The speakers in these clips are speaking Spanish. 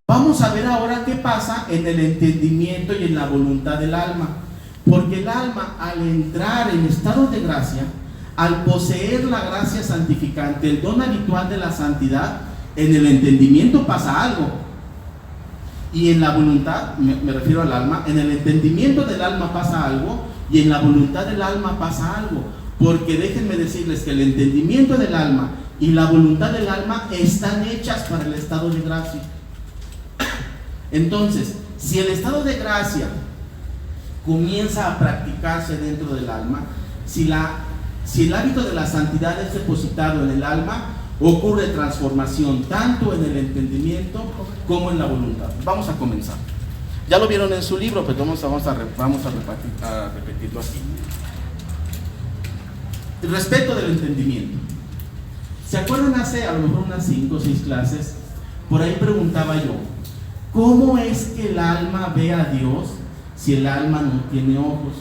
Vamos a ver ahora qué pasa en el entendimiento y en la voluntad del alma. Porque el alma, al entrar en estado de gracia, al poseer la gracia santificante, el don habitual de la santidad, en el entendimiento pasa algo. Y en la voluntad, me refiero al alma, en el entendimiento del alma pasa algo, y en la voluntad del alma pasa algo. Porque déjenme decirles que el entendimiento del alma y la voluntad del alma están hechas para el estado de gracia. Entonces, si el estado de gracia comienza a practicarse dentro del alma, si el hábito de la santidad es depositado en el alma, ocurre transformación tanto en el entendimiento como en la voluntad. Vamos a comenzar. Ya lo vieron en su libro, pero vamos a repetirlo aquí. Respecto del entendimiento. ¿Se acuerdan hace a lo mejor unas 5 o 6 clases? Por ahí preguntaba yo, ¿cómo es que el alma ve a Dios si el alma no tiene ojos?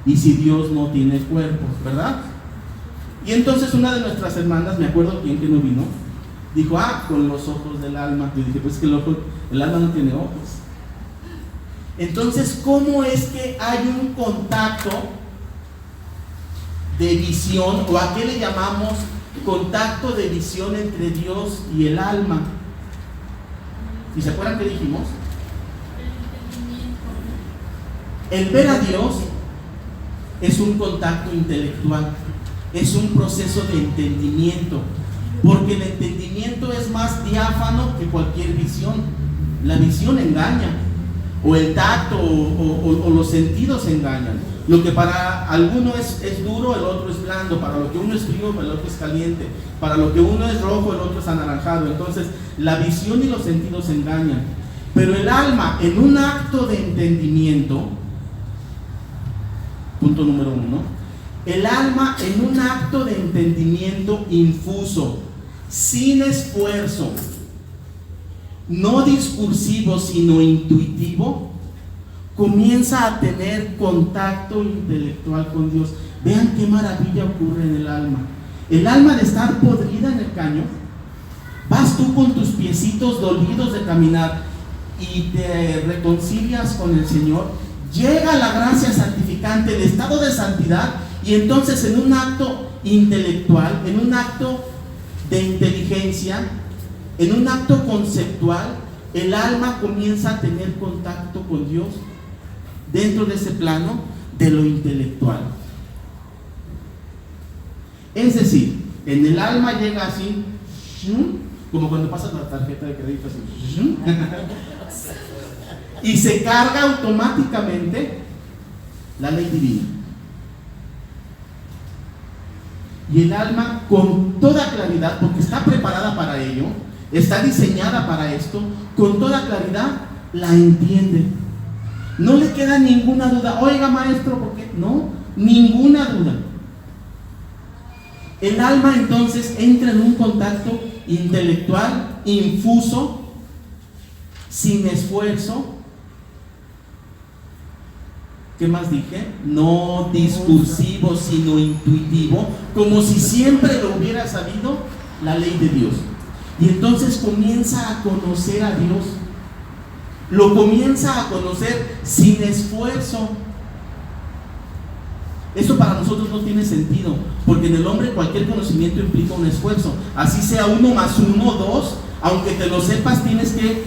Y si Dios no tiene cuerpo, ¿verdad? Y entonces una de nuestras hermanas, me acuerdo quién que no vino, dijo, con los ojos del alma. Yo dije, pues que el alma no tiene ojos. Entonces, ¿cómo es que hay un contacto de visión, o a qué le llamamos contacto de visión entre Dios y el alma? ¿Y se acuerdan qué dijimos? El ver a Dios es un contacto intelectual, es un proceso de entendimiento, porque el entendimiento es más diáfano que cualquier visión. La visión engaña, o el tacto o los sentidos engañan. Lo que para alguno es duro, el otro es blando. Para lo que uno es frío, el otro es caliente. Para lo que uno es rojo, el otro es anaranjado. Entonces la visión y los sentidos engañan. Pero el alma, en un acto de entendimiento, punto número 1, el alma en un acto de entendimiento infuso, sin esfuerzo, no discursivo sino intuitivo, comienza a tener contacto intelectual con Dios. Vean qué maravilla ocurre en el alma. El alma, de estar podrida en el caño, vas tú con tus piecitos dolidos de caminar y te reconcilias con el Señor, llega la gracia santificante, el estado de santidad, y entonces en un acto intelectual, en un acto de inteligencia, en un acto conceptual, el alma comienza a tener contacto con Dios dentro de ese plano de lo intelectual. Es decir, en el alma llega así, como cuando pasas la tarjeta de crédito así, y se carga automáticamente la ley divina. Y el alma, con toda claridad, porque está preparada para ello, está diseñada para esto, con toda claridad la entiende. No le queda ninguna duda. Oiga, maestro, ¿por qué? No, ninguna duda. El alma entonces entra en un contacto intelectual infuso, sin esfuerzo. ¿Qué más dije? No discursivo, sino intuitivo, como si siempre lo hubiera sabido la ley de Dios. Y entonces comienza a conocer a Dios. Lo comienza a conocer sin esfuerzo. Eso para nosotros no tiene sentido, porque en el hombre cualquier conocimiento implica un esfuerzo. Así sea 1 más 1, 2, aunque te lo sepas, tienes que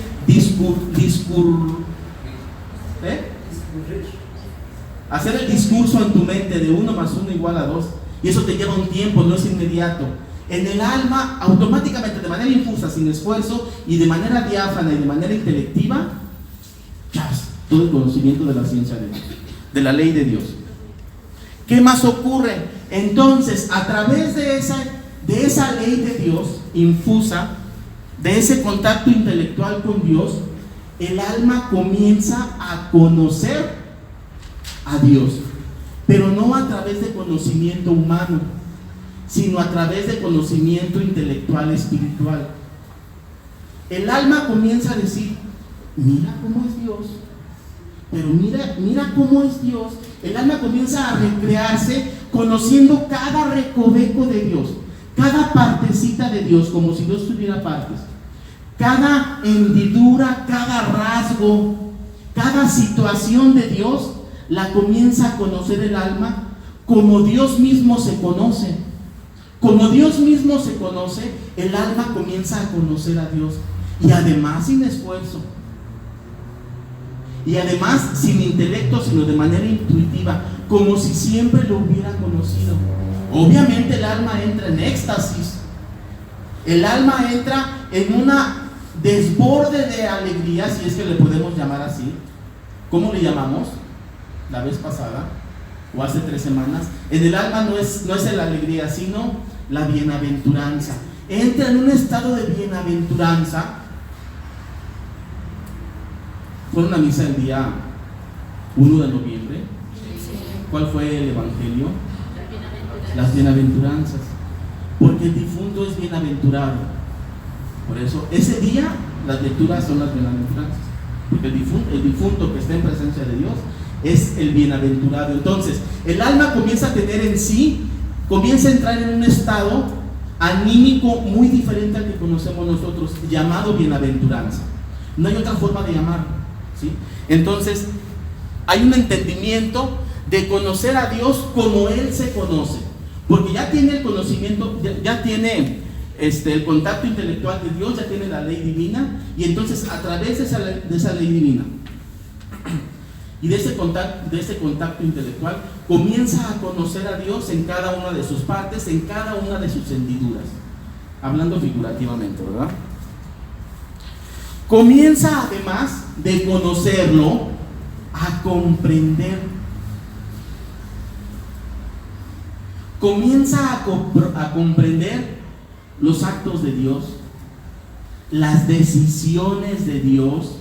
hacer el discurso en tu mente de 1 más 1 igual a 2. Y eso te lleva un tiempo, no es inmediato. En el alma, automáticamente, de manera infusa, sin esfuerzo, y de manera diáfana y de manera intelectiva, todo el conocimiento de la ciencia de la ley de Dios. ¿Qué más ocurre? Entonces, a través de esa ley de Dios infusa, de ese contacto intelectual con Dios, el alma comienza a conocer a Dios, pero no a través de conocimiento humano, sino a través de conocimiento intelectual espiritual. El alma comienza a decir, mira cómo es Dios, pero mira cómo es Dios. El alma comienza a recrearse conociendo cada recoveco de Dios, cada partecita de Dios, como si Dios tuviera partes. cada hendidura, cada rasgo, cada situación de Dios, la comienza a conocer el alma como Dios mismo se conoce. Como Dios mismo se conoce, el alma comienza a conocer a Dios. Y además sin esfuerzo. Y además sin intelecto, sino de manera intuitiva, como si siempre lo hubiera conocido. Obviamente el alma entra en éxtasis. El alma entra en una desborde de alegría, si es que le podemos llamar así. ¿Cómo le llamamos? La vez pasada, o hace 3 semanas. En el alma no es la alegría, sino la bienaventuranza. Entra en un estado de bienaventuranza. Fue una misa el día 1 de noviembre. ¿Cuál fue el evangelio? Las bienaventuranzas. Porque el difunto es bienaventurado. Por eso, ese día las lecturas son las bienaventuranzas. Porque el difunto que está en presencia de Dios es el bienaventurado. Entonces, el alma comienza a tener en sí, comienza a entrar en un estado anímico muy diferente al que conocemos nosotros, llamado bienaventuranza. No hay otra forma de llamarlo, ¿sí? Entonces, hay un entendimiento de conocer a Dios como Él se conoce, porque ya tiene el conocimiento, ya tiene el contacto intelectual de Dios, ya tiene la ley divina, y entonces a través de esa ley divina y de ese contacto intelectual comienza a conocer a Dios en cada una de sus partes, en cada una de sus hendiduras, hablando figurativamente, ¿verdad? Comienza además de conocerlo a comprender. Comienza a comprender los actos de Dios, las decisiones de Dios,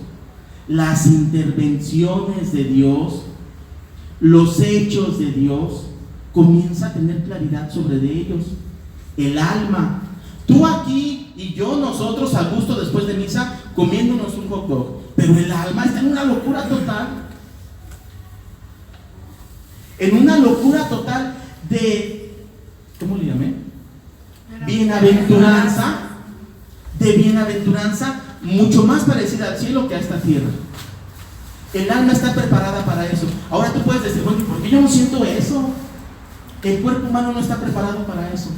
las intervenciones de Dios, los hechos de Dios. Comienza a tener claridad sobre de ellos. El alma, tú aquí y yo, nosotros a gusto después de misa comiéndonos un hot dog, pero el alma está en una locura total, en una locura total de, ¿cómo le llamé? Bienaventuranza, de bienaventuranza mucho más parecida al cielo que a esta tierra. El alma está preparada para eso. Ahora tú puedes decir, bueno, ¿por qué yo no siento eso? El cuerpo humano no está preparado para eso.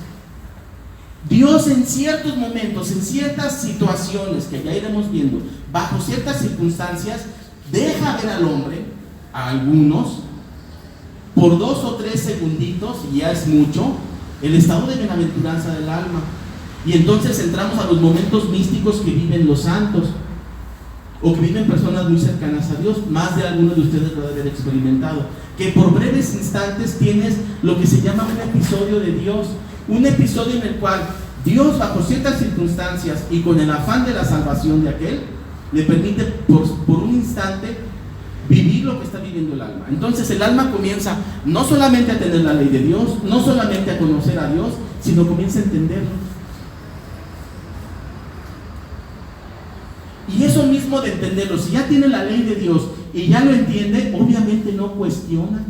Dios en ciertos momentos, en ciertas situaciones que ya iremos viendo, bajo ciertas circunstancias, deja ver al hombre, a algunos, por 2 o 3 segunditos, y ya es mucho, el estado de bienaventuranza del alma. Y entonces entramos a los momentos místicos que viven los santos, o que viven personas muy cercanas a Dios. Más de algunos de ustedes lo deben haber experimentado, que por breves instantes tienes lo que se llama un episodio de Dios, un episodio en el cual Dios, bajo ciertas circunstancias y con el afán de la salvación de aquel, le permite por un instante vivir lo que está viviendo el alma. Entonces el alma comienza no solamente a tener la ley de Dios, no solamente a conocer a Dios, sino comienza a entenderlo. Y eso mismo de entenderlo, si ya tiene la ley de Dios y ya lo entiende, obviamente no cuestiona,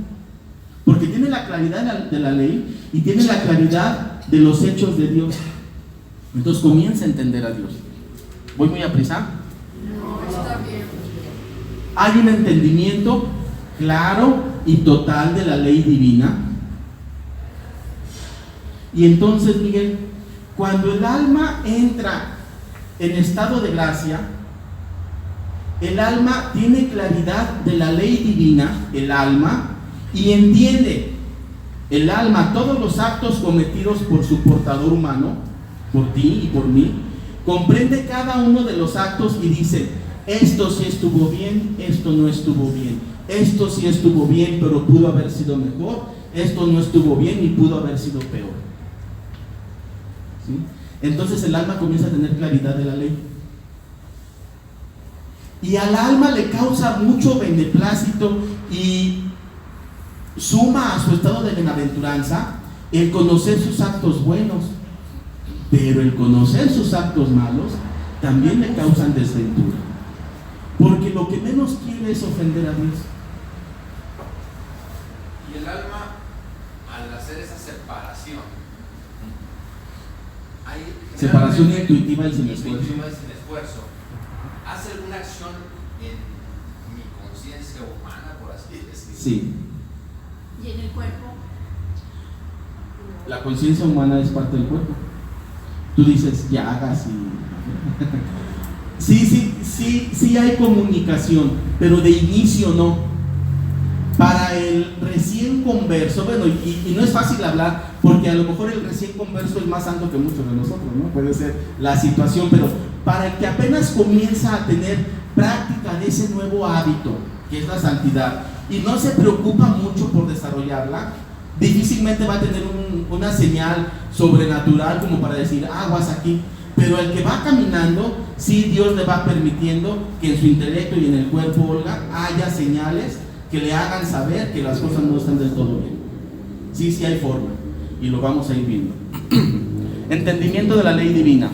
porque tiene la claridad de la ley y tiene la claridad de los hechos de Dios. Entonces comienza a entender a Dios. ¿Voy muy a prisa? No, está bien. Hay un entendimiento claro y total de la ley divina. Y entonces, Miguel, cuando el alma entra en estado de gracia, el alma tiene claridad de la ley divina, el alma, y entiende el alma todos los actos cometidos por su portador humano, por ti y por mí. Comprende cada uno de los actos y dice: esto sí estuvo bien, esto no estuvo bien, esto sí estuvo bien pero pudo haber sido mejor, esto no estuvo bien y pudo haber sido peor. ¿Sí? Entonces el alma comienza a tener claridad de la ley. Y al alma le causa mucho beneplácito y suma a su estado de bienaventuranza el conocer sus actos buenos, pero el conocer sus actos malos también le causan desventura, porque lo que menos quiere es ofender a Dios. Y el alma, al hacer esa separación, hay separación intuitiva y sin esfuerzo. esfuerzo, ¿hace alguna acción en mi conciencia humana, por así decirlo? Sí. ¿Y en el cuerpo? La conciencia humana es parte del cuerpo. Tú dices, ya hagas y... sí hay comunicación, pero de inicio no. Para el recién converso, bueno, y no es fácil hablar, porque a lo mejor el recién converso es más santo que muchos de nosotros, ¿no? Puede ser la situación, pero para el que apenas comienza a tener práctica de ese nuevo hábito, que es la santidad, y no se preocupa mucho por desarrollarla, difícilmente va a tener una señal sobrenatural como para decir, aguas aquí. Pero el que va caminando, sí, Dios le va permitiendo que en su intelecto y en el cuerpo, Olga, haya señales que le hagan saber que las cosas no están del todo bien. Sí hay forma, y lo vamos a ir viendo. Entendimiento de la ley divina.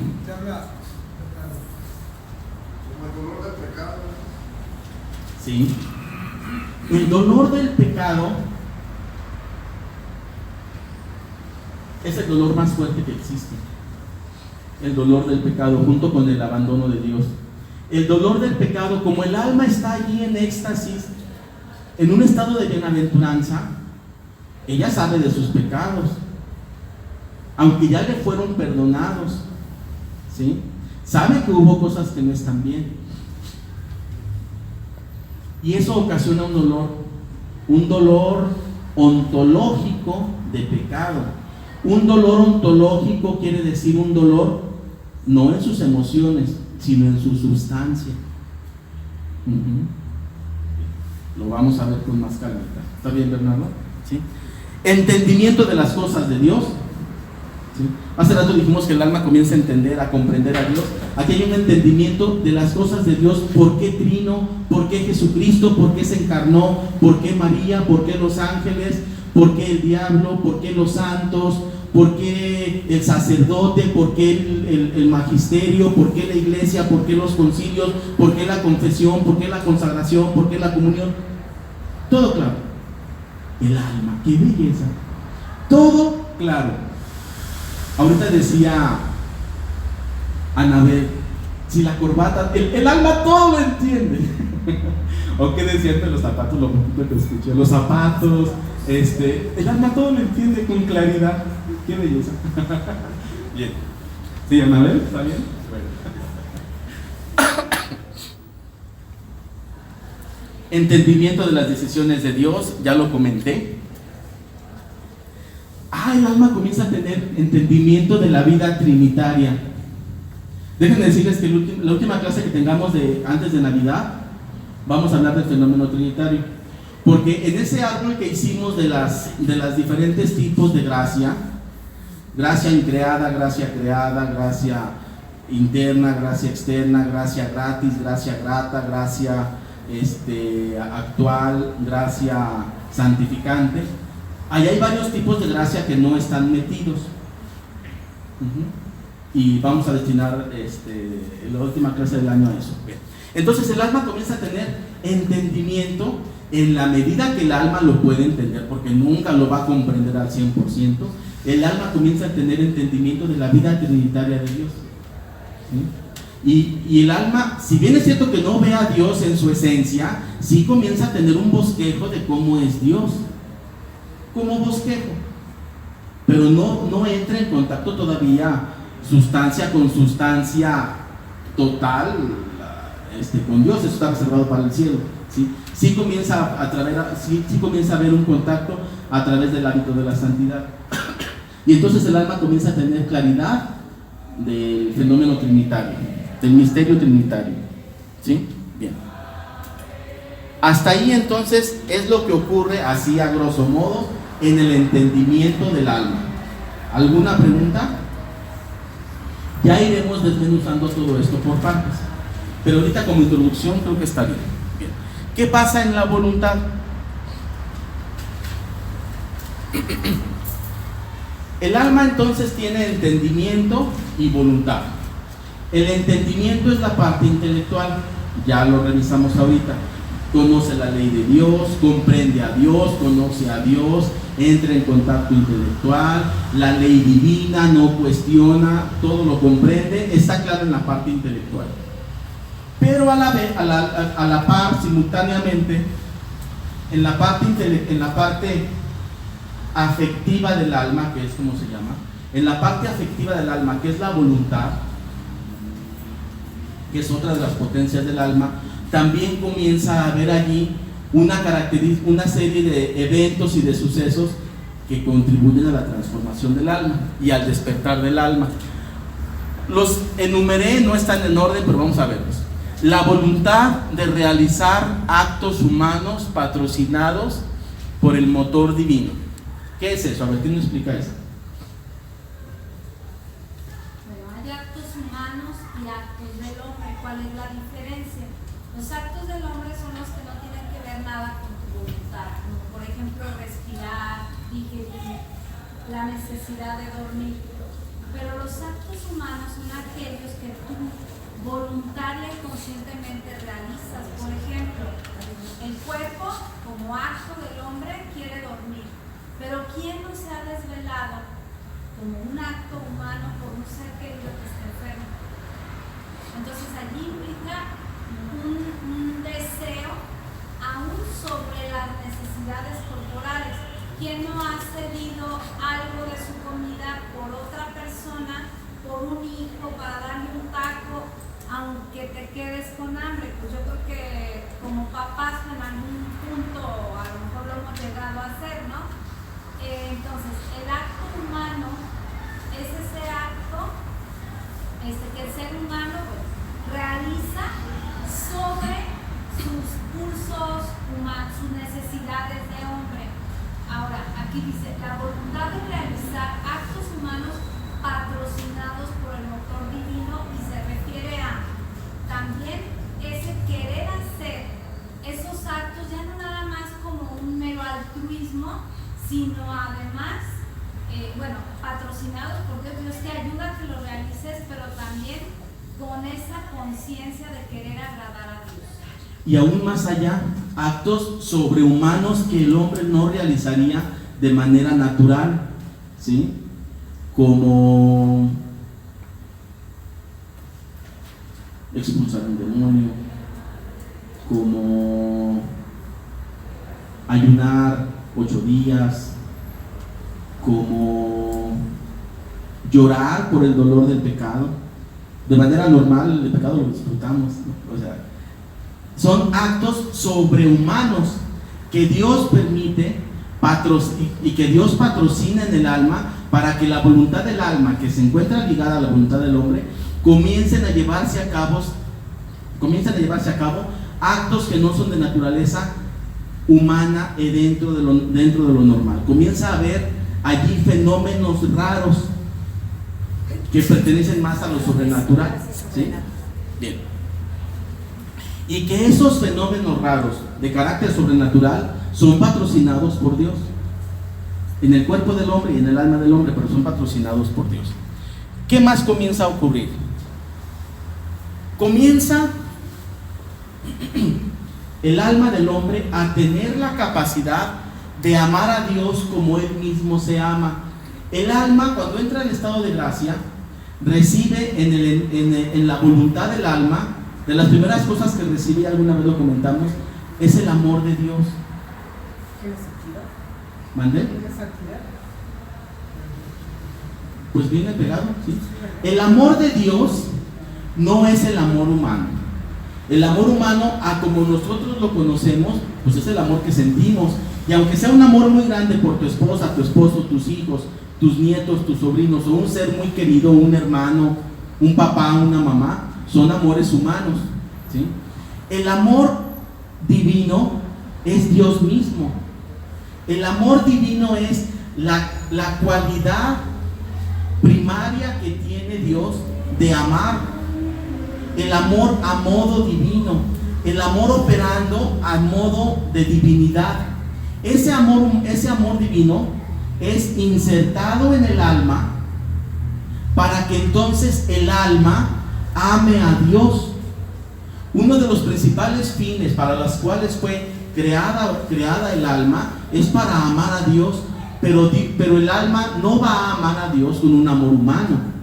Como el dolor del pecado. Sí. El dolor del pecado es el dolor más fuerte que existe. El dolor del pecado junto con el abandono de Dios. El dolor del pecado, como el alma está allí en éxtasis, en un estado de bienaventuranza, ella sabe de sus pecados, aunque ya le fueron perdonados, ¿sí? Sabe que hubo cosas que no están bien, y eso ocasiona un dolor ontológico de pecado. Un dolor ontológico quiere decir un dolor no en sus emociones, sino en su sustancia. Lo vamos a ver con más calma. ¿Está bien, Bernardo? ¿Sí? Entendimiento de las cosas de Dios. ¿Sí? Hace rato dijimos que el alma comienza a entender, a comprender a Dios. Aquí hay un entendimiento de las cosas de Dios. ¿Por qué Trino? ¿Por qué Jesucristo? ¿Por qué se encarnó? ¿Por qué María? ¿Por qué los ángeles? ¿Por qué el diablo? ¿Por qué los santos? ¿Por qué el sacerdote? ¿Por qué el magisterio? ¿Por qué la iglesia? ¿Por qué los concilios? ¿Por qué la confesión? ¿Por qué la consagración? ¿Por qué la comunión? Todo claro. El alma, qué belleza. Todo claro. Ahorita decía Anabel, si la corbata, el alma todo lo entiende. ¿O qué decían de los zapatos? Lo poquito que escuché, los zapatos, el alma todo lo entiende con claridad. Qué belleza. Bien. ¿Sí, Anabel? ¿Está bien? Bueno. Entendimiento de las decisiones de Dios, ya lo comenté. El alma comienza a tener entendimiento de la vida trinitaria. Déjenme decirles que la última clase que tengamos antes de Navidad, vamos a hablar del fenómeno trinitario. Porque en ese árbol que hicimos de las diferentes tipos de gracia, gracia increada, gracia creada, gracia interna, gracia externa, gracia gratis, gracia grata, gracia actual, gracia santificante, ahí hay varios tipos de gracia que no están metidos. Y vamos a destinar la última clase del año a eso. Bien. Entonces el alma comienza a tener entendimiento en la medida que el alma lo puede entender, porque nunca lo va a comprender al 100%. El alma comienza a tener entendimiento de la vida trinitaria de Dios. ¿Sí? Y el alma, si bien es cierto que no ve a Dios en su esencia, sí comienza a tener un bosquejo de cómo es Dios. Como bosquejo. Pero no entra en contacto todavía sustancia con sustancia total con Dios. Eso está reservado para el cielo. Sí comienza a ver un contacto a través del hábito de la santidad. Y entonces el alma comienza a tener claridad del fenómeno trinitario, del misterio trinitario. ¿Sí? Bien. Hasta ahí entonces es lo que ocurre así a grosso modo en el entendimiento del alma. ¿Alguna pregunta? Ya iremos desmenuzando todo esto por partes, pero ahorita como introducción creo que está bien. Bien. ¿Qué pasa en la voluntad? El alma entonces tiene entendimiento y voluntad. El entendimiento es la parte intelectual, ya lo revisamos ahorita. Conoce la ley de Dios, comprende a Dios, conoce a Dios, entra en contacto intelectual, la ley divina, no cuestiona, todo lo comprende, está claro en la parte intelectual. Pero a la par, simultáneamente, en la parte afectiva del alma, que es como se llama, en la parte afectiva del alma, que es la voluntad, que es otra de las potencias del alma, también comienza a haber allí una serie de eventos y de sucesos que contribuyen a la transformación del alma y al despertar del alma. Los enumeré, no están en orden, pero vamos a verlos. La voluntad de realizar actos humanos patrocinados por el motor divino. ¿Qué es eso? A ver, ¿quién me explica eso? Bueno, hay actos humanos y actos del hombre. ¿Cuál es la diferencia? Los actos del hombre son los que no tienen que ver nada con tu voluntad, como por ejemplo respirar, digerir, la necesidad de dormir. Pero los actos humanos son aquellos que tú voluntaria y conscientemente realizas. Por ejemplo, el cuerpo como acto del hombre quiere dormir, pero ¿quién no se ha desvelado como un acto humano por un ser querido que está enfermo? Entonces allí implica un deseo aún sobre las necesidades corporales. ¿Quién no ha cedido algo de su comida por otra persona, por un hijo, para darle un taco, aunque te quedes con hambre? Pues yo creo que como papás en algún punto a lo mejor lo hemos llegado a hacer, ¿no? Entonces el acto humano es ese acto que el ser humano realiza sobre sus pulsos humanos, sus necesidades de hombre. Ahora, aquí dice, la voluntad de realizar actos humanos patrocinados por el motor divino, y se refiere a también ese querer hacer esos actos ya no nada más como un mero altruismo, sino además, patrocinados por Dios. Dios te ayuda a que lo realices, pero también con esa conciencia de querer agradar a Dios. Y aún más allá, actos sobrehumanos que el hombre no realizaría de manera natural, ¿sí? Como expulsar un demonio, como ayunar 8 días, como llorar por el dolor del pecado. De manera normal el pecado lo disfrutamos, ¿no? O sea, son actos sobrehumanos que Dios permite y que Dios patrocina en el alma, para que la voluntad del alma, que se encuentra ligada a la voluntad del hombre, comiencen a llevarse a cabo actos que no son de naturaleza humana dentro de lo normal. Comienza a haber allí fenómenos raros que pertenecen más a lo sobrenatural, ¿sí? Bien. Y que esos fenómenos raros de carácter sobrenatural son patrocinados por Dios en el cuerpo del hombre y en el alma del hombre, pero son patrocinados por Dios. ¿Qué más comienza a ocurrir? Comienza el alma del hombre a tener la capacidad de amar a Dios como Él mismo se ama. El alma, cuando entra en estado de gracia, recibe en la voluntad del alma, de las primeras cosas que recibe, y alguna vez lo comentamos, es el amor de Dios. ¿Qué es santidad? ¿Mandé? ¿Qué es santidad? Pues viene pegado, ¿sí? El amor de Dios no es el amor humano. El amor humano, a como nosotros lo conocemos, pues es el amor que sentimos. Y aunque sea un amor muy grande por tu esposa, tu esposo, tus hijos, tus nietos, tus sobrinos, o un ser muy querido, un hermano, un papá, una mamá, son amores humanos, ¿sí? El amor divino es Dios mismo. El amor divino es la cualidad primaria que tiene Dios de amar. El amor a modo divino, el amor operando a modo de divinidad. Ese amor divino es insertado en el alma para que entonces el alma ame a Dios. Uno de los principales fines para los cuales fue creada el alma es para amar a Dios, pero el alma no va a amar a Dios con un amor humano.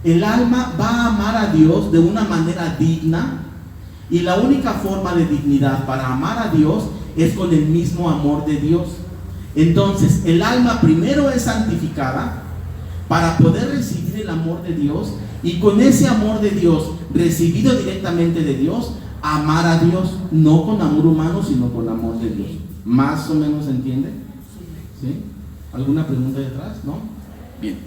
El alma va a amar a Dios de una manera digna, Y la única forma de dignidad para amar a Dios es con el mismo amor de Dios. Entonces, el alma primero es santificada para poder recibir el amor de Dios, y con ese amor de Dios, recibido directamente de Dios, amar a Dios, no con amor humano, sino con amor de Dios. ¿Más o menos se entiende? ¿Sí? ¿Alguna pregunta detrás? ¿No? Bien.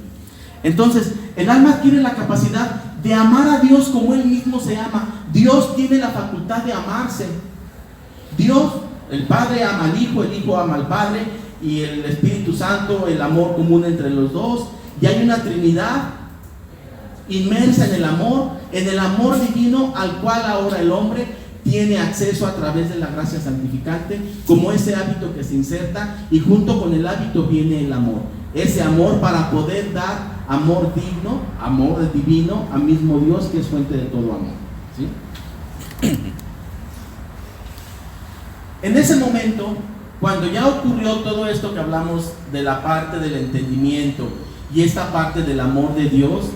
Entonces, el alma adquiere la capacidad de amar a Dios como Él mismo se ama. Dios tiene la facultad de amarse. Dios, el Padre ama al Hijo, el Hijo ama al Padre, y el Espíritu Santo, el amor común entre los dos. Y hay una Trinidad inmersa en el amor divino, al cual ahora el hombre tiene acceso a través de la gracia santificante, como ese hábito que se inserta, y junto con el hábito viene el amor. Ese amor para poder dar amor digno, amor divino al mismo Dios, que es fuente de todo amor. ¿Sí? En ese momento, cuando ya ocurrió todo esto que hablamos de la parte del entendimiento y esta parte del amor de Dios,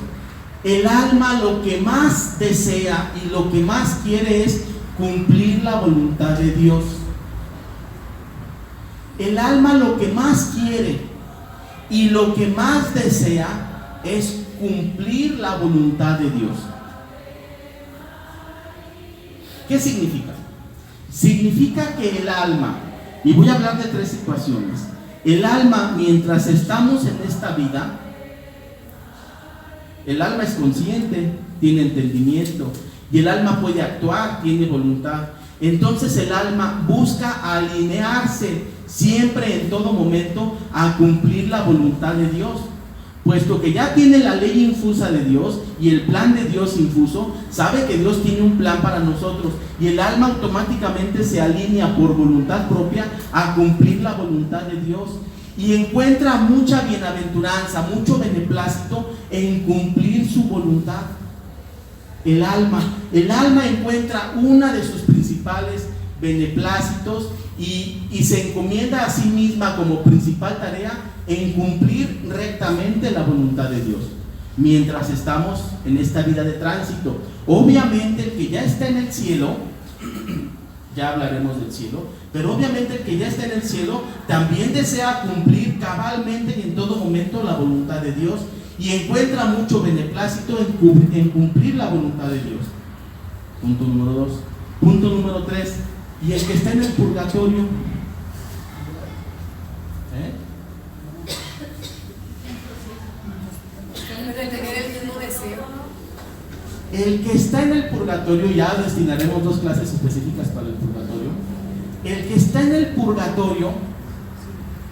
el alma lo que más desea y lo que más quiere es cumplir la voluntad de Dios. El alma lo que más quiere y lo que más desea es cumplir la voluntad de Dios. ¿Qué significa? Significa que el alma, y voy a hablar de 3 situaciones. El alma, mientras estamos en esta vida, el alma es consciente, tiene entendimiento, y el alma puede actuar, tiene voluntad. Entonces el alma busca alinearse siempre, en todo momento, a cumplir la voluntad de Dios, puesto que ya tiene la ley infusa de Dios y el plan de Dios infuso. Sabe que Dios tiene un plan para nosotros, y el alma automáticamente se alinea por voluntad propia a cumplir la voluntad de Dios, y encuentra mucha bienaventuranza, mucho beneplácito en cumplir su voluntad. El alma encuentra una de sus principales beneplácitos y se encomienda a sí misma como principal tarea en cumplir rectamente la voluntad de Dios mientras estamos en esta vida de tránsito. Obviamente el que ya está en el cielo, ya hablaremos del cielo, pero obviamente el que ya está en el cielo también desea cumplir cabalmente y en todo momento la voluntad de Dios, y encuentra mucho beneplácito en cumplir la voluntad de Dios. Punto número 2. Punto número 3. Y el que está en el purgatorio, el que está en el purgatorio, ya destinaremos 2 clases específicas para el purgatorio. El que está en el purgatorio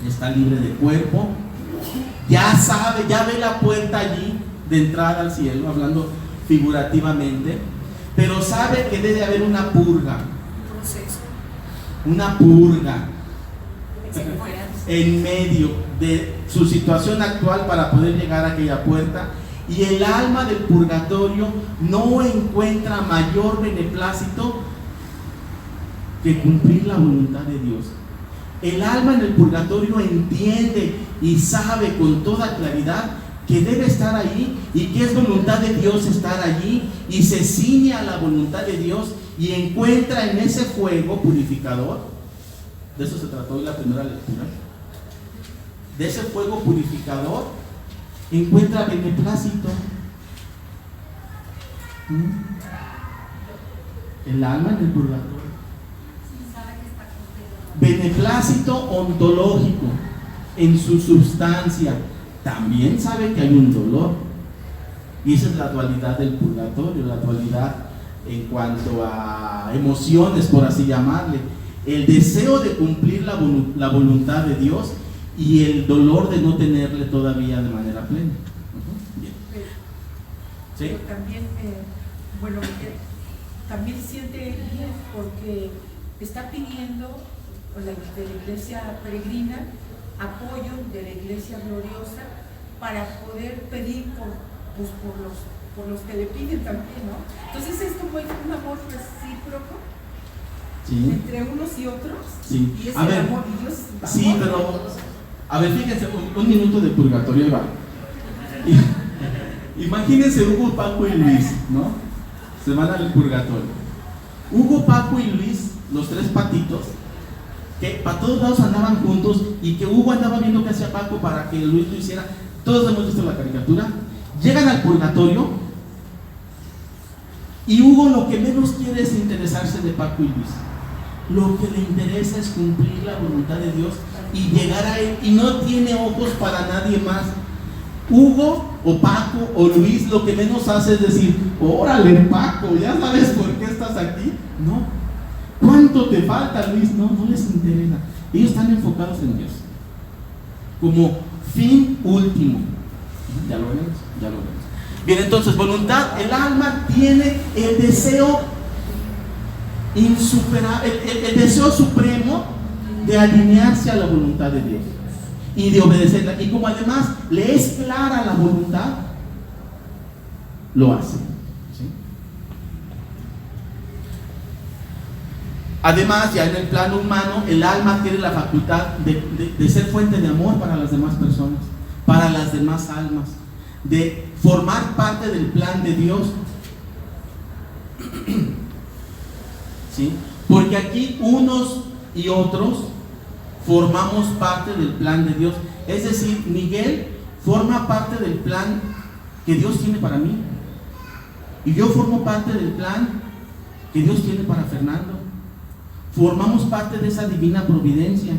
está libre de cuerpo, ya sabe, ya ve la puerta allí de entrada al cielo, hablando figurativamente, pero sabe que debe haber una purga, una purga en medio de su situación actual para poder llegar a aquella puerta. Y el alma del purgatorio no encuentra mayor beneplácito que cumplir la voluntad de Dios. El alma en el purgatorio entiende y sabe con toda claridad que debe estar allí y que es voluntad de Dios estar allí, y se ciñe a la voluntad de Dios y encuentra en ese fuego purificador. De eso se trató hoy la primera lectura. De ese fuego purificador encuentra beneplácito. El alma en el purgatorio. Beneplácito ontológico en su sustancia. También sabe que hay un dolor, y esa es la dualidad del purgatorio, la dualidad en cuanto a emociones, por así llamarle. El deseo de cumplir la voluntad de Dios y el dolor de no tenerle todavía de manera plena. Bien. ¿Sí? Pero también, también siente bien porque está pidiendo de la iglesia peregrina apoyo de la iglesia gloriosa para poder pedir por los que le piden también, ¿no? Entonces es como un amor recíproco, sí, entre unos y otros. Sí. Y es a el ver, amor, Dios, sí, amor, pero a ver, fíjense, un minuto de purgatorio va. Imagínense Hugo, Paco y Luis, ¿no? Se van al purgatorio. Hugo, Paco y Luis, los tres patitos, que para todos lados andaban juntos y que Hugo andaba viendo qué hacía Paco para que Luis lo hiciera. Todos hemos visto la caricatura. Llegan al purgatorio y Hugo lo que menos quiere es interesarse de Paco y Luis. Lo que le interesa es cumplir la voluntad de Dios y llegar a Él, y no tiene ojos para nadie más. Hugo o Paco o Luis lo que menos hace es decir: órale Paco, ya sabes por qué estás aquí. No. ¿Cuánto te falta, Luis? No les interesa. Ellos están enfocados en Dios como fin último. Ya lo veremos. Bien, entonces, voluntad. El alma tiene el deseo insuperable, el deseo supremo de alinearse a la voluntad de Dios y de obedecerla. Y como además le es clara la voluntad, lo hace. ¿Sí? Además, ya en el plano humano, el alma tiene la facultad de ser fuente de amor para las demás personas, para las demás almas, de formar parte del plan de Dios. ¿Sí? Porque aquí unos y otros formamos parte del plan de Dios. Es decir, Miguel forma parte del plan que Dios tiene para mí, y yo formo parte del plan que Dios tiene para Fernando. Formamos parte de esa divina providencia,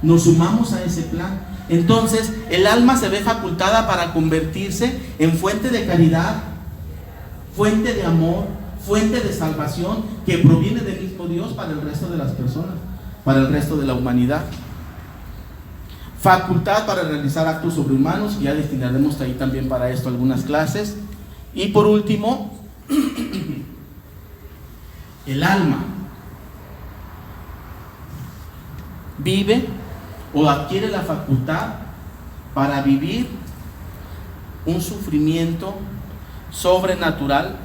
nos sumamos a ese plan. Entonces el alma se ve facultada para convertirse en fuente de caridad, fuente de amor, fuente de salvación que proviene del mismo Dios para el resto de las personas, para el resto de la humanidad. Facultad para realizar actos sobrehumanos, ya destinaremos ahí también para esto algunas clases. Y por último, el alma vive o adquiere la facultad para vivir un sufrimiento sobrenatural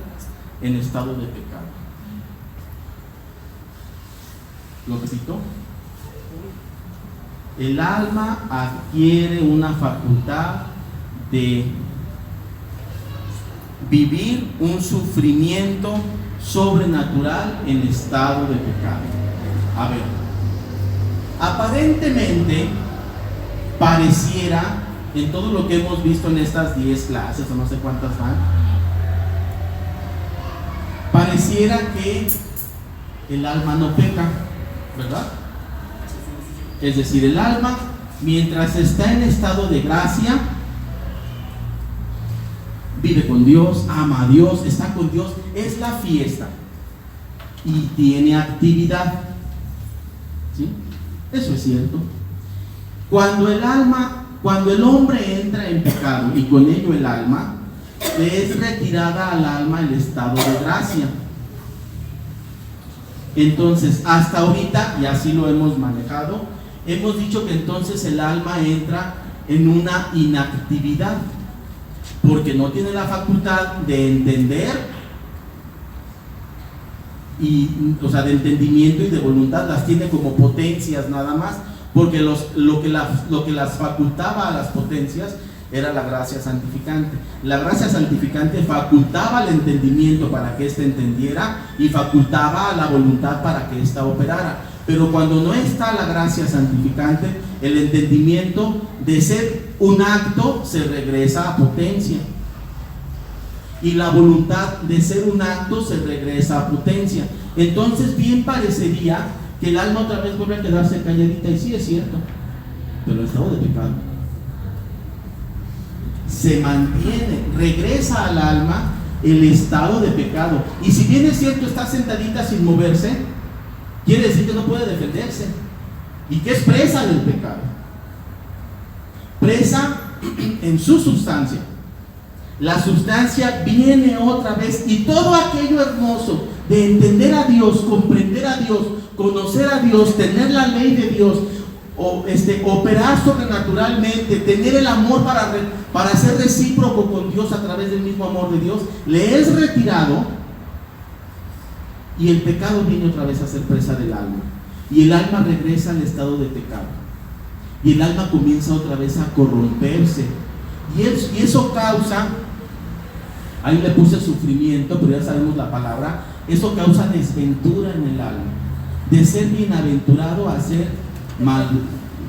en estado de pecado. ¿Lo repito? El alma adquiere una facultad de vivir un sufrimiento sobrenatural en estado de pecado. A ver, aparentemente pareciera, en todo lo que hemos visto en estas 10 clases o no sé cuántas van, pareciera que el alma no peca, ¿verdad? Es decir, el alma, mientras está en estado de gracia, vive con Dios, ama a Dios, está con Dios, es la fiesta y tiene actividad. ¿Sí? Eso es cierto. Cuando el hombre entra en pecado y con ello el alma, le es retirada al alma el estado de gracia. Entonces, hasta ahorita, y así lo hemos manejado, hemos dicho que entonces el alma entra en una inactividad, porque no tiene la facultad de entender, de entendimiento y de voluntad. Las tiene como potencias nada más, porque lo que las facultaba a las potencias era la gracia santificante. La gracia santificante facultaba el entendimiento para que éste entendiera y facultaba a la voluntad para que ésta operara. Pero cuando no está la gracia santificante, el entendimiento de ser un acto se regresa a potencia, y la voluntad de ser un acto se regresa a potencia. Entonces bien parecería que el alma otra vez vuelve a quedarse calladita, y sí es cierto, pero el estado de pecado se mantiene, regresa al alma el estado de pecado. Y si bien es cierto, está sentadita sin moverse, quiere decir que no puede defenderse y que es presa del pecado, presa en su sustancia. La sustancia viene otra vez, y todo aquello hermoso de entender a Dios, comprender a Dios, conocer a Dios, tener la ley de Dios, operar sobrenaturalmente, tener el amor para ser recíproco con Dios a través del mismo amor de Dios, le es retirado, y el pecado viene otra vez a ser presa del alma, y el alma regresa al estado de pecado, y el alma comienza otra vez a corromperse, y eso causa Ahí le puse sufrimiento, pero ya sabemos la palabra. Eso causa desventura en el alma. De ser bienaventurado a ser mal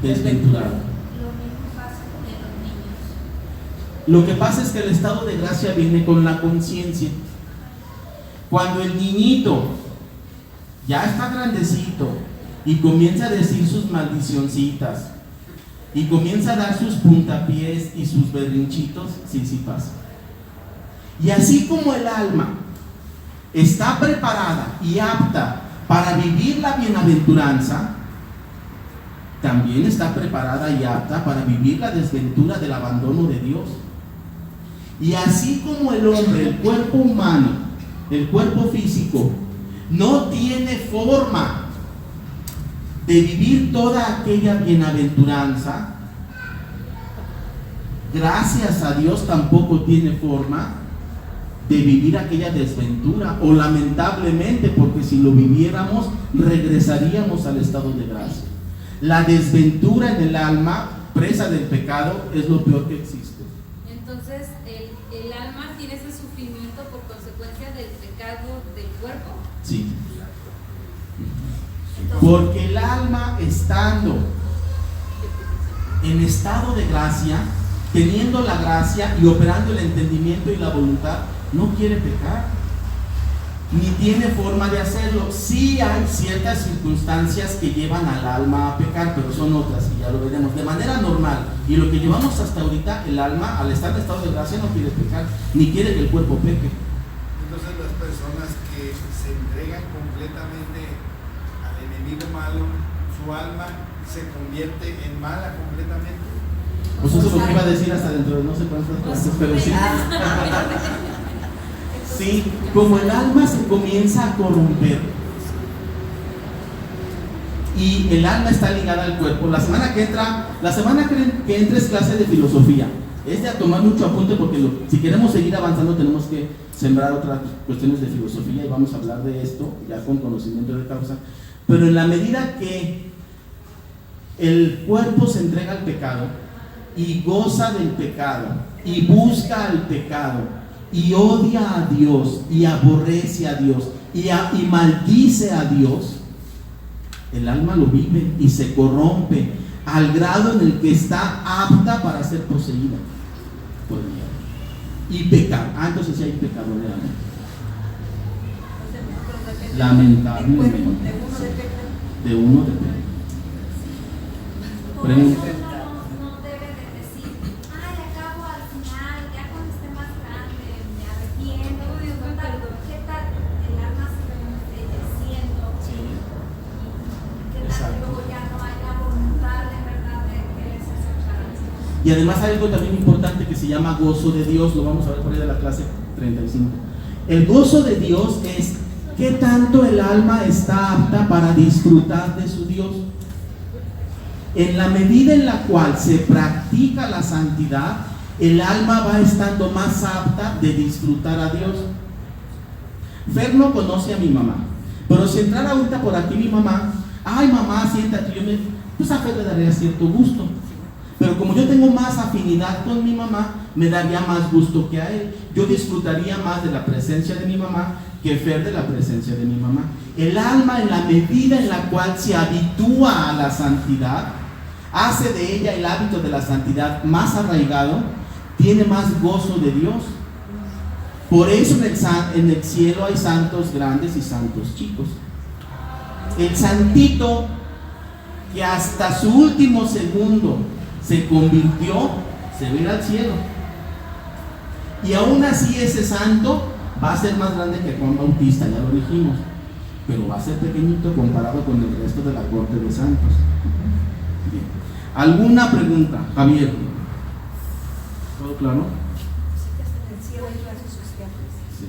desventurado. Lo mismo pasa con los niños. Lo que pasa es que el estado de gracia viene con la conciencia. Cuando el niñito ya está grandecito y comienza a decir sus maldicioncitas y comienza a dar sus puntapiés y sus berrinchitos, sí pasa. Y así como el alma está preparada y apta para vivir la bienaventuranza, también está preparada y apta para vivir la desventura del abandono de Dios. Y así como el hombre, el cuerpo humano, el cuerpo físico, no tiene forma de vivir toda aquella bienaventuranza, gracias a Dios tampoco tiene forma de vivir aquella desventura, o lamentablemente, porque si lo viviéramos regresaríamos al estado de gracia. La desventura en el alma, presa del pecado, es lo peor que existe. Entonces, el alma tiene ese sufrimiento por consecuencia del pecado del cuerpo. Sí. Porque el alma, estando en estado de gracia, teniendo la gracia y operando el entendimiento y la voluntad, no quiere pecar, ni tiene forma de hacerlo. Sí hay ciertas circunstancias que llevan al alma a pecar, pero son otras, y ya lo veremos. De manera normal, y lo que llevamos hasta ahorita, el alma, al estar en estado de gracia, no quiere pecar, ni quiere que el cuerpo peque. Entonces las personas que se entregan completamente al enemigo malo, su alma se convierte en mala completamente. Pues eso es lo que iba a decir hasta dentro de no sé cuántas clases, pero sí. Sí, como el alma se comienza a corromper y el alma está ligada al cuerpo. La semana que entra es clase de filosofía. Es de a tomar mucho apunte porque si queremos seguir avanzando tenemos que sembrar otras cuestiones de filosofía y vamos a hablar de esto ya con conocimiento de causa. Pero en la medida que el cuerpo se entrega al pecado y goza del pecado y busca al pecado y odia a Dios y aborrece a Dios y maldice a Dios, el alma lo vive y se corrompe al grado en el que está apta para ser poseída por el diablo y pecar. Entonces sí hay pecado en el alma. Lamentablemente. De uno depende. Por eso uno no debe de decir, ay, acabo al final, ya cuando esté más grande, me arrepiento. ¿Qué tal? El alma se ve envejeciendo, ¿qué tal? Luego ya no hay la voluntad de verdad de quererse acercar a Dios. Y además hay algo también importante que se llama gozo de Dios, lo vamos a ver por ahí de la clase 35. El gozo de Dios es qué tanto el alma está apta para disfrutar de su Dios. En la medida en la cual se practica la santidad, el alma va estando más apta de disfrutar a Dios. Fer no conoce a mi mamá, pero si entrara ahorita por aquí mi mamá, ay mamá, siéntate, pues a Fer le daría cierto gusto. Pero como yo tengo más afinidad con mi mamá, me daría más gusto que a él. Yo disfrutaría más de la presencia de mi mamá que Fer de la presencia de mi mamá. El alma, en la medida en la cual se habitúa a la santidad, hace de ella el hábito de la santidad más arraigado, tiene más gozo de Dios. Por eso en el cielo hay santos grandes y santos chicos. El santito que hasta su último segundo se convirtió, se va a ir al cielo. Y aún así ese santo va a ser más grande que Juan Bautista, ya lo dijimos, pero va a ser pequeñito comparado con el resto de la corte de santos. Bien. ¿Alguna pregunta, Javier? ¿Todo claro? Sí.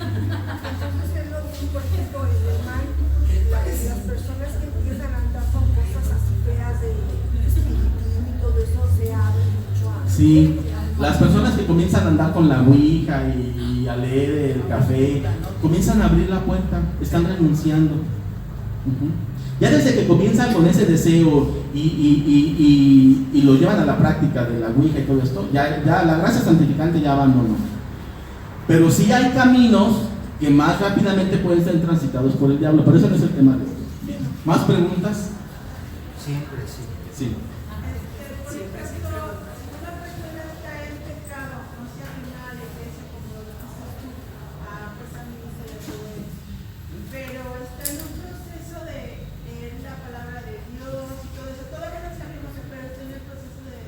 Entonces es lo mismo, por ejemplo, en el mal, las personas que empiezan a andar con cosas así feas de espiritismo y todo eso se abre mucho a... Sí, las personas que comienzan a andar con la ouija y a leer el café, comienzan a abrir la puerta, están renunciando. Ya desde que comienzan con ese deseo y lo llevan a la práctica de la ouija y todo esto, ya la gracia santificante ya abandonó. Pero sí hay caminos que más rápidamente pueden ser transitados por el diablo, pero eso no es el tema de hoy. Bien. ¿Más preguntas? Siempre sí. Sí. Por ejemplo, una persona cae en pecado, no se anima a la iglesia como lo dices tú, a esa misa y todo eso, pero está en un proceso de leer la palabra de Dios y todo eso, todavía no se anima, pero está en el proceso de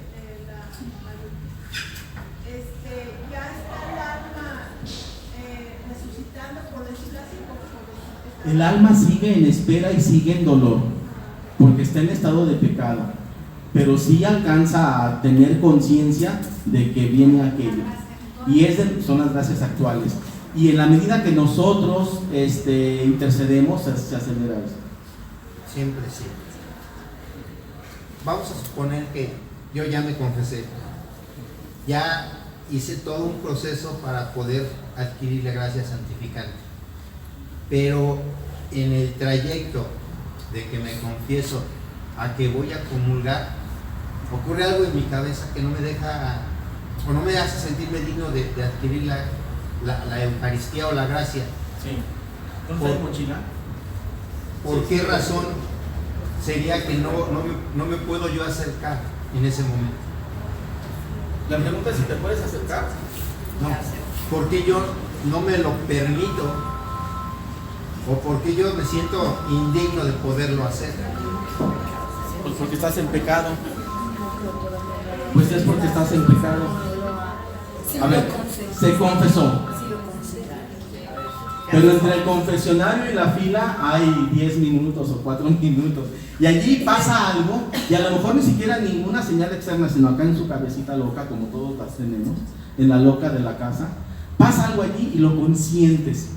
la ya está el alma resucitando, por decirlo así, El alma sigue en espera y sigue en dolor, porque está en estado de pecado, pero sí alcanza a tener conciencia de que viene aquello, y son las gracias actuales, y en la medida que nosotros intercedemos, se acelera eso. Siempre sí. Vamos a suponer que yo ya me confesé, ya hice todo un proceso para poder adquirir la gracia santificante, pero en el trayecto de que me confieso a que voy a comulgar, ocurre algo en mi cabeza que no me deja o no me hace sentirme digno de adquirir la Eucaristía o la gracia. Sí. ¿Entonces mochila? ¿Por qué razón sería que no me puedo yo acercar en ese momento? La pregunta es si te puedes acercar. No, ¿por qué yo no me lo permito? ¿O por qué yo me siento indigno de poderlo hacer? Pues porque estás en pecado. Pues es porque estás en pecado. A ver, se confesó. Pero entre el confesionario y la fila hay 10 minutos o 4 minutos. Y allí pasa algo, y a lo mejor ni siquiera ninguna señal externa, sino acá en su cabecita loca, como todos las tenemos, en la loca de la casa. Pasa algo allí y lo consientes.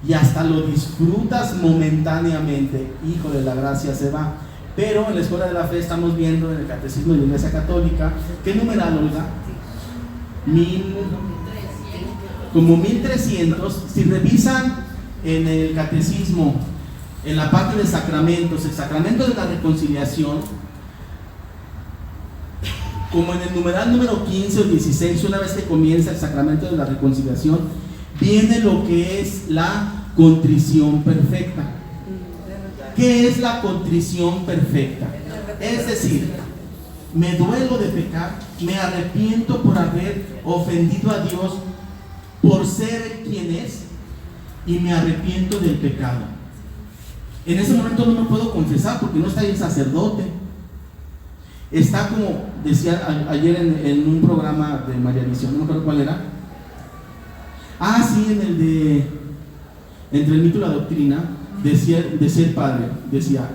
Y hasta lo disfrutas momentáneamente. Hijo de la gracia se va. Pero en la Escuela de la Fe estamos viendo en el Catecismo de la Iglesia Católica, ¿qué numeral, Olga? Como 1300. Si revisan en el Catecismo, en la parte de sacramentos, el sacramento de la reconciliación, como en el numeral número 15 o 16, una vez que comienza el sacramento de la reconciliación, viene lo que es la contrición perfecta. ¿Qué es la contrición perfecta? Es decir, me duelo de pecar, me arrepiento por haber ofendido a Dios, por ser quien es, y me arrepiento del pecado. En ese momento no me puedo confesar porque no está ahí el sacerdote. Está como decía ayer en un programa de María Visión, no me acuerdo cuál era. Sí, en el de Entre el mito y la doctrina, decía el padre, decía,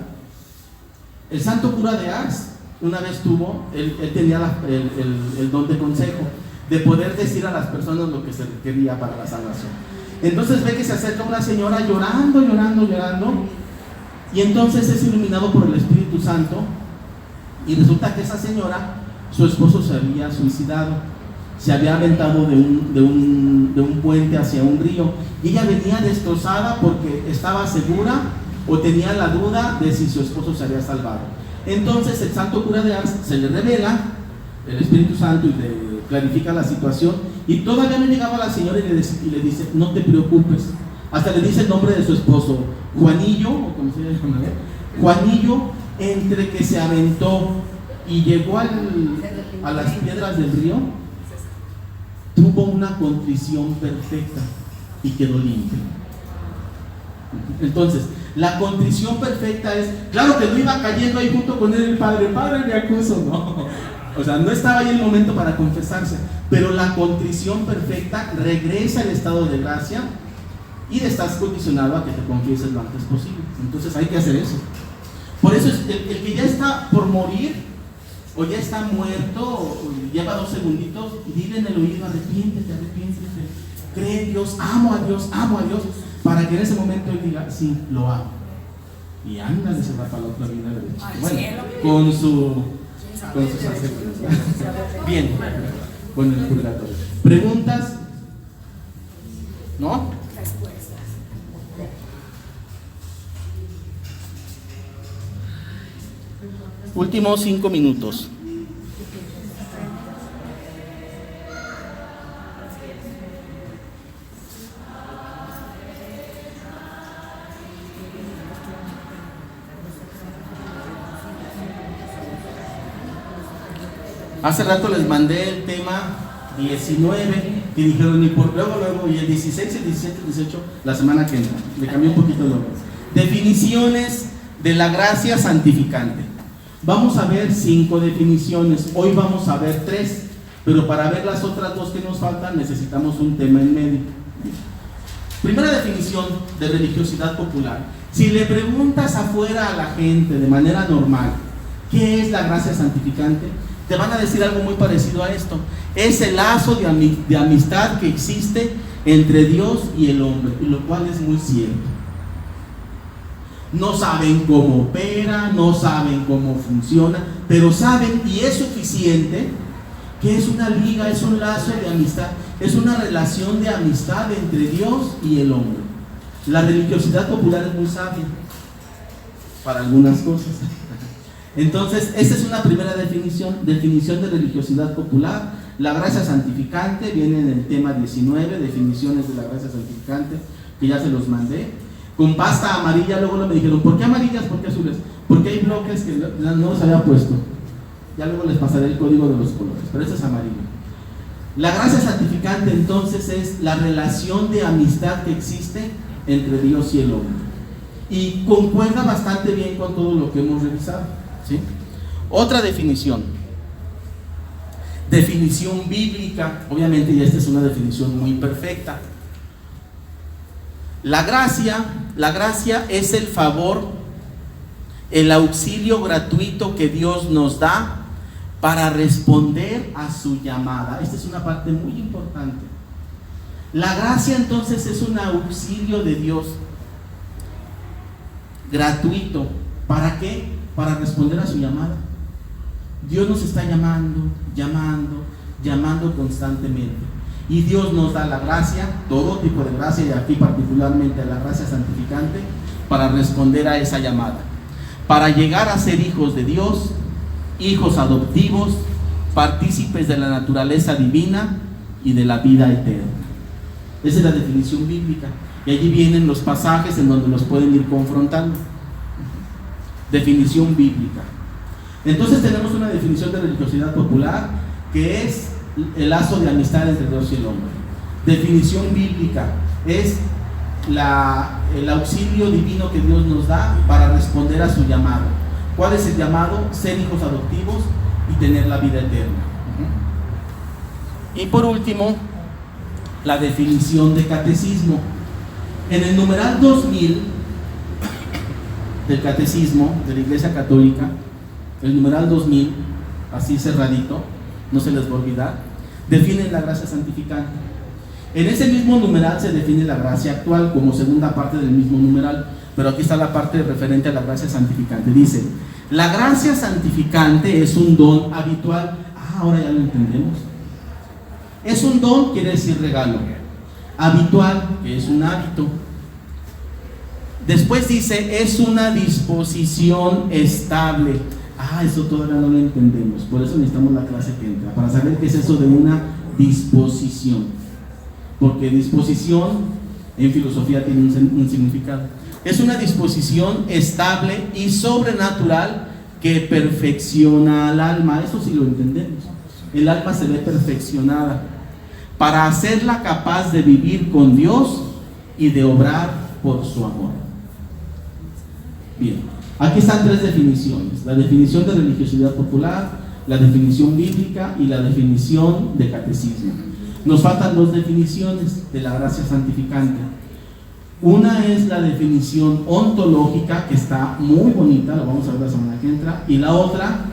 el santo cura de Ars una vez tuvo, él tenía el don de consejo, de poder decir a las personas lo que se requería para la salvación. Entonces ve que se acerca una señora llorando, y entonces es iluminado por el Espíritu Santo, y resulta que esa señora, su esposo se había suicidado, se había aventado de un puente hacia un río, y ella venía destrozada porque estaba segura o tenía la duda de si su esposo se había salvado. Entonces el santo cura de Ars se le revela el Espíritu Santo y le clarifica la situación, y todavía no llegaba la señora y le dice, no te preocupes. Hasta le dice el nombre de su esposo, Juanillo, o como se llama, Juanillo, entre que se aventó y llegó a las piedras del río, tuvo una contrición perfecta y quedó limpio. Entonces, la contrición perfecta es, claro que no iba cayendo ahí junto con él el padre me acuso, no. O sea, no estaba ahí el momento para confesarse, pero la contrición perfecta regresa al estado de gracia y estás condicionado a que te confieses lo antes posible. Entonces hay que hacer eso. Por eso es el que ya está por morir o ya está muerto, o lleva 2 segunditos, dile en el oído, arrepiéntete, cree en Dios, amo a Dios, para que en ese momento él diga, sí, lo amo. Y ándale, se va para la otra vida derecha. Bueno, con sus sacerdotes. Bien, bueno, el purgatorio. ¿Preguntas? ¿No? Últimos 5 minutos. Hace rato les mandé el tema 19 y dijeron, y por luego, y el 16, el 17, el 18, la semana que entra. Le cambié un poquito el orden. Definiciones de la gracia santificante. Vamos a ver 5 definiciones. Hoy vamos a ver 3, pero para ver las otras 2 que nos faltan necesitamos un tema en medio. Primera definición de religiosidad popular. Si le preguntas afuera a la gente de manera normal, ¿qué es la gracia santificante? Te van a decir algo muy parecido a esto. Es el lazo de amistad que existe entre Dios y el hombre, y lo cual es muy cierto. No saben cómo opera, no saben cómo funciona, pero saben, y es suficiente, que es una liga, es un lazo de amistad, es una relación de amistad entre Dios y el hombre. La religiosidad popular es muy sabia para algunas cosas. Entonces, esta es una primera definición de religiosidad popular. La gracia santificante viene en el tema 19, definiciones de la gracia santificante, que ya se los mandé. Con pasta amarilla, luego me dijeron, ¿por qué amarillas? ¿Por qué azules? Porque hay bloques que no los había puesto. Ya luego les pasaré el código de los colores, pero este es amarillo. La gracia santificante entonces es la relación de amistad que existe entre Dios y el hombre. Y concuerda bastante bien con todo lo que hemos revisado, ¿sí? Otra definición. Definición bíblica. Obviamente ya esta es una definición muy perfecta. La gracia es el favor, el auxilio gratuito que Dios nos da para responder a su llamada. Esta es una parte muy importante. La gracia entonces es un auxilio de Dios gratuito. ¿Para qué? Para responder a su llamada. Dios nos está llamando constantemente. Y Dios nos da la gracia, todo tipo de gracia, y aquí particularmente la gracia santificante, para responder a esa llamada. Para llegar a ser hijos de Dios, hijos adoptivos, partícipes de la naturaleza divina y de la vida eterna. Esa es la definición bíblica. Y allí vienen los pasajes en donde los pueden ir confrontando. Definición bíblica. Entonces tenemos una definición de religiosidad popular que es el lazo de amistad entre Dios y el hombre. Definición bíblica es el auxilio divino que Dios nos da para responder a su llamado. ¿Cuál es el llamado? Ser hijos adoptivos y tener la vida eterna. Y por último, la definición de catecismo. En el numeral 2000 del catecismo de la Iglesia Católica, el numeral 2000, así cerradito, no se les va a olvidar, define la gracia santificante. En ese mismo numeral se define la gracia actual como segunda parte del mismo numeral, pero aquí está la parte referente a la gracia santificante. Dice, la gracia santificante es un don habitual. Ahora ya lo entendemos. Es un don, quiere decir regalo. Habitual, que es un hábito. Después dice, es una disposición estable. Eso todavía no lo entendemos. Por eso necesitamos la clase que entra, para saber qué es eso de una disposición. Porque disposición en filosofía tiene un significado. Es una disposición estable y sobrenatural que perfecciona al alma. Eso sí lo entendemos. El alma se ve perfeccionada para hacerla capaz de vivir con Dios y de obrar por su amor. Bien, aquí están 3 definiciones: la definición de religiosidad popular, la definición bíblica y la definición de catecismo. Nos faltan 2 definiciones de la gracia santificante. Una es la definición ontológica, que está muy bonita, lo vamos a ver la semana que entra, y la otra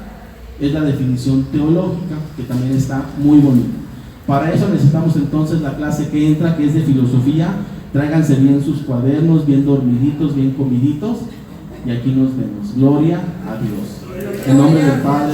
es la definición teológica, que también está muy bonita. Para eso necesitamos entonces la clase que entra, que es de filosofía. Tráiganse bien sus cuadernos, bien dormiditos, bien comiditos, y aquí nos vemos. Gloria a Dios. En nombre del Padre,